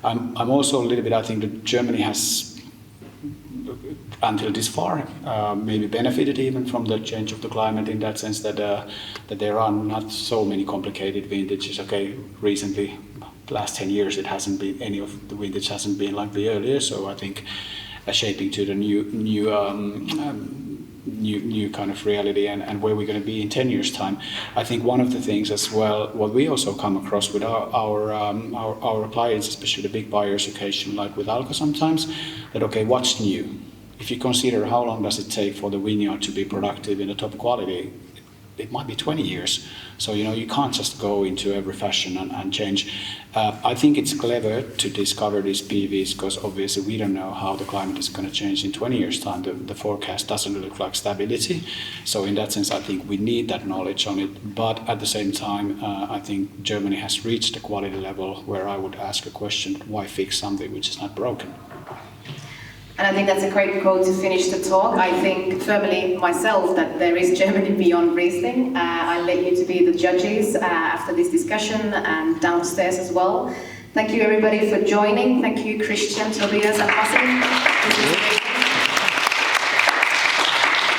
I'm also a little bit, I think that Germany has, until this far, maybe benefited even from the change of the climate, in that sense that there are not so many complicated vintages. Okay, recently, last 10 years, it hasn't been, any of the vintage hasn't been like the earlier. So I think shaping to the new kind of reality and where we're going to be in 10 years' time. I think one of the things as well, what we also come across with our clients, especially the big buyers occasionally, like with Alko sometimes, that okay, what's new? If you consider how long does it take for the vineyard to be productive in the top quality, it might be 20 years. So, you can't just go into every fashion and change. I think it's clever to discover these PVs, because obviously we don't know how the climate is going to change in 20 years' time. The forecast doesn't look like stability. So in that sense, I think we need that knowledge on it. But at the same time, I think Germany has reached a quality level where I would ask a question, why fix something which is not broken? And I think that's a great quote to finish the talk. I think firmly myself that there is Germany beyond Riesling. I let you to be the judges after this discussion and downstairs as well. Thank you everybody for joining. Thank you Christian, Tobias and Pasi.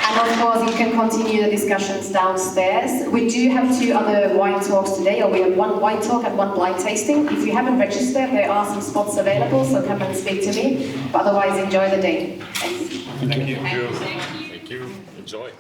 And of course, you can continue the discussions downstairs. We do have 2 other wine talks today, or we have 1 wine talk and 1 blind tasting. If you haven't registered, there are some spots available, so come and speak to me. But otherwise, enjoy the day. Thank you. Thank you. Thank you. Enjoy.